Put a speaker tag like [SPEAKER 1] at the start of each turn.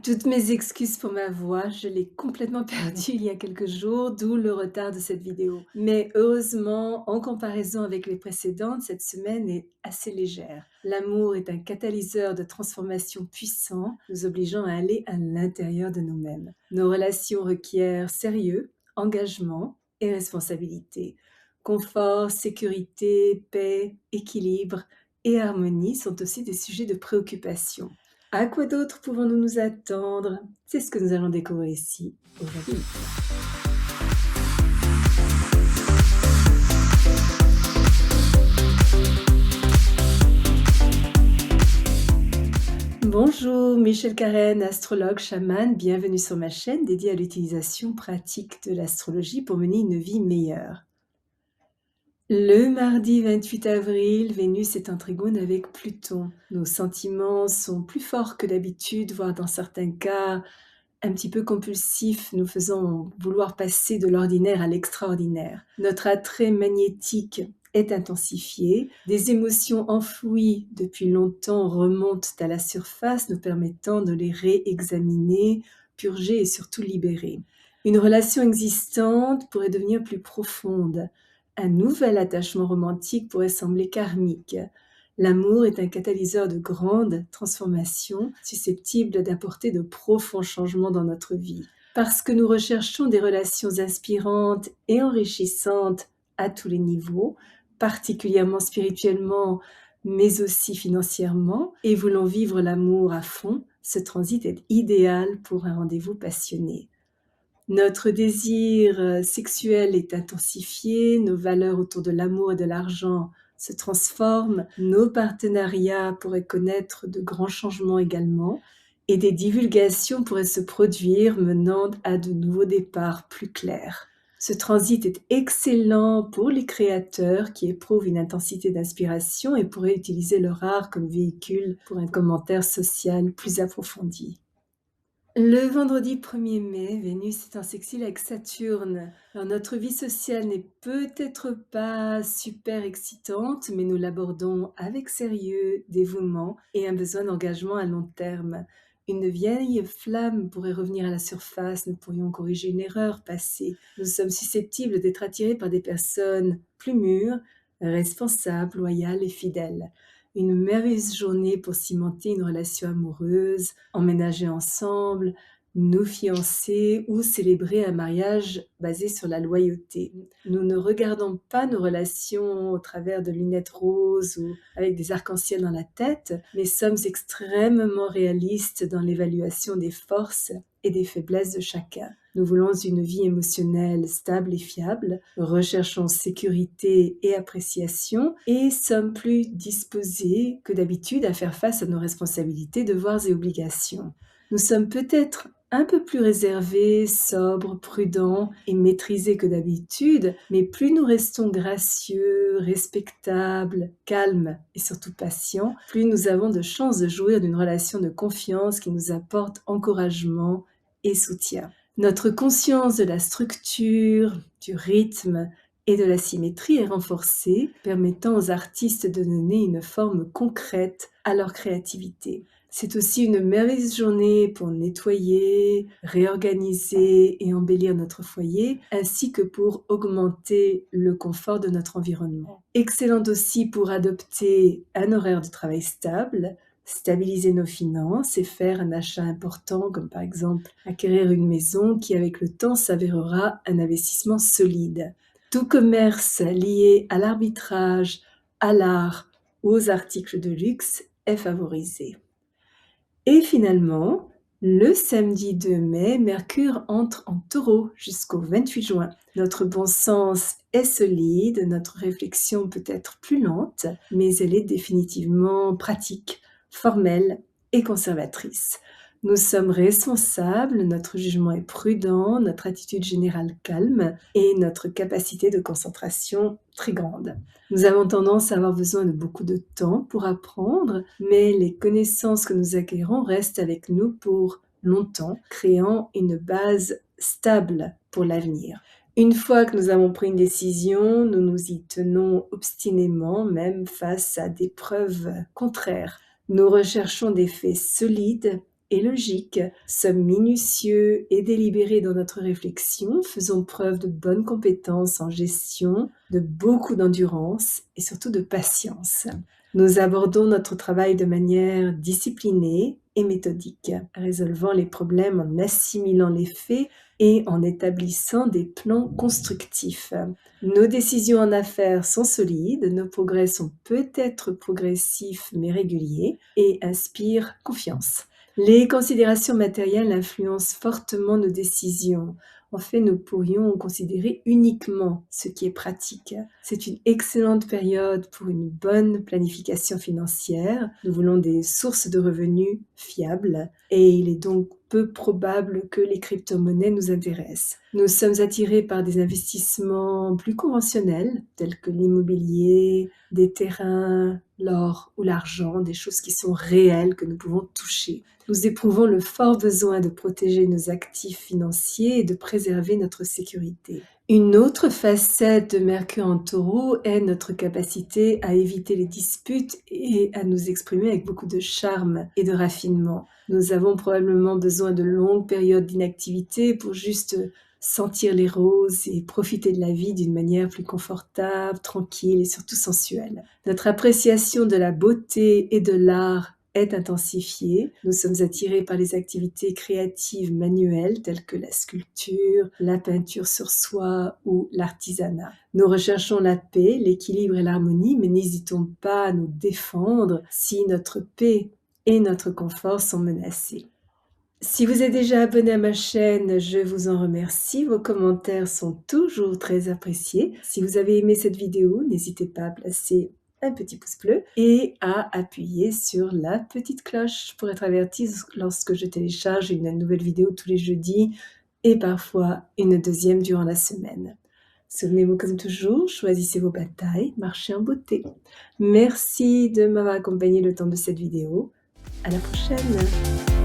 [SPEAKER 1] Toutes mes excuses pour ma voix, je l'ai complètement perdue il y a quelques jours, d'où le retard de cette vidéo. Mais heureusement, en comparaison avec les précédentes, cette semaine est assez légère. L'amour est un catalyseur de transformation puissant, nous obligeant à aller à l'intérieur de nous-mêmes. Nos relations requièrent sérieux, engagement et responsabilité. Confort, sécurité, paix, équilibre et harmonie sont aussi des sujets de préoccupation. À quoi d'autre pouvons-nous nous attendre? C'est ce que nous allons découvrir ici aujourd'hui. Bonjour, Michel Karen, astrologue, chamane, bienvenue sur ma chaîne dédiée à l'utilisation pratique de l'astrologie pour mener une vie meilleure. Le mardi 28 avril, Vénus est en trigone avec Pluton. Nos sentiments sont plus forts que d'habitude, voire dans certains cas un petit peu compulsifs, nous faisant vouloir passer de l'ordinaire à l'extraordinaire. Notre attrait magnétique est intensifié, des émotions enfouies depuis longtemps remontent à la surface, nous permettant de les réexaminer, purger et surtout libérer. Une relation existante pourrait devenir plus profonde. Un nouvel attachement romantique pourrait sembler karmique. L'amour est un catalyseur de grandes transformations, susceptible d'apporter de profonds changements dans notre vie. Parce que nous recherchons des relations inspirantes et enrichissantes à tous les niveaux, particulièrement spirituellement, mais aussi financièrement, et voulons vivre l'amour à fond, ce transit est idéal pour un rendez-vous passionné. Notre désir sexuel est intensifié, nos valeurs autour de l'amour et de l'argent se transforment, nos partenariats pourraient connaître de grands changements également, et des divulgations pourraient se produire menant à de nouveaux départs plus clairs. Ce transit est excellent pour les créateurs qui éprouvent une intensité d'inspiration et pourraient utiliser leur art comme véhicule pour un commentaire social plus approfondi. Le vendredi 1er mai, Vénus est en sextile avec Saturne. Alors, notre vie sociale n'est peut-être pas super excitante, mais nous l'abordons avec sérieux, dévouement et un besoin d'engagement à long terme. Une vieille flamme pourrait revenir à la surface, nous pourrions corriger une erreur passée. Nous sommes susceptibles d'être attirés par des personnes plus mûres, responsables, loyales et fidèles. Une merveilleuse journée pour cimenter une relation amoureuse, emménager ensemble, nous fiancer ou célébrer un mariage basé sur la loyauté. Nous ne regardons pas nos relations au travers de lunettes roses ou avec des arcs-en-ciel dans la tête, mais sommes extrêmement réalistes dans l'évaluation des forces et des faiblesses de chacun. Nous voulons une vie émotionnelle stable et fiable, recherchons sécurité et appréciation et sommes plus disposés que d'habitude à faire face à nos responsabilités, devoirs et obligations. Nous sommes peut-être un peu plus réservés, sobres, prudents et maîtrisés que d'habitude, mais plus nous restons gracieux, respectables, calmes et surtout patients, plus nous avons de chances de jouir d'une relation de confiance qui nous apporte encouragement et soutien. Notre conscience de la structure, du rythme et de la symétrie est renforcée, permettant aux artistes de donner une forme concrète à leur créativité. C'est aussi une merveilleuse journée pour nettoyer, réorganiser et embellir notre foyer, ainsi que pour augmenter le confort de notre environnement. Excellente aussi pour adopter un horaire de travail stable, stabiliser nos finances et faire un achat important, comme par exemple acquérir une maison qui avec le temps s'avérera un investissement solide. Tout commerce lié à l'arbitrage, à l'art ou aux articles de luxe est favorisé. Et finalement, le samedi 2 mai, Mercure entre en Taureau jusqu'au 28 juin. Notre bon sens est solide, notre réflexion peut être plus lente, mais elle est définitivement pratique, formelle et conservatrice. Nous sommes responsables, notre jugement est prudent, notre attitude générale calme et notre capacité de concentration très grande. Nous avons tendance à avoir besoin de beaucoup de temps pour apprendre, mais les connaissances que nous acquérons restent avec nous pour longtemps, créant une base stable pour l'avenir. Une fois que nous avons pris une décision, nous nous y tenons obstinément, même face à des preuves contraires. Nous recherchons des faits solides et logiques, sommes minutieux et délibérés dans notre réflexion, faisons preuve de bonnes compétences en gestion, de beaucoup d'endurance et surtout de patience. Nous abordons notre travail de manière disciplinée et méthodique, résolvant les problèmes en assimilant les faits et en établissant des plans constructifs. Nos décisions en affaires sont solides, nos progrès sont peut-être progressifs mais réguliers et inspirent confiance. Les considérations matérielles influencent fortement nos décisions. En fait, nous pourrions considérer uniquement ce qui est pratique. C'est une excellente période pour une bonne planification financière. Nous voulons des sources de revenus fiables et il est donc peu probable que les crypto-monnaies nous intéressent. Nous sommes attirés par des investissements plus conventionnels, tels que l'immobilier, des terrains, l'or ou l'argent, des choses qui sont réelles, que nous pouvons toucher. Nous éprouvons le fort besoin de protéger nos actifs financiers et de préserver notre sécurité. Une autre facette de Mercure en Taureau est notre capacité à éviter les disputes et à nous exprimer avec beaucoup de charme et de raffinement. Nous avons probablement besoin de longues périodes d'inactivité pour juste sentir les roses et profiter de la vie d'une manière plus confortable, tranquille et surtout sensuelle. Notre appréciation de la beauté et de l'art est intensifiée. Nous sommes attirés par les activités créatives manuelles telles que la sculpture, la peinture sur soie ou l'artisanat. Nous recherchons la paix, l'équilibre et l'harmonie, mais n'hésitons pas à nous défendre si notre paix et notre confort sont menacés. Si vous êtes déjà abonné à ma chaîne, je vous en remercie. Vos commentaires sont toujours très appréciés. Si vous avez aimé cette vidéo, n'hésitez pas à placer un petit pouce bleu et à appuyer sur la petite cloche pour être averti lorsque je télécharge une nouvelle vidéo tous les jeudis et parfois une deuxième durant la semaine. Souvenez-vous comme toujours, choisissez vos batailles, marchez en beauté. Merci de m'avoir accompagné le temps de cette vidéo. À la prochaine!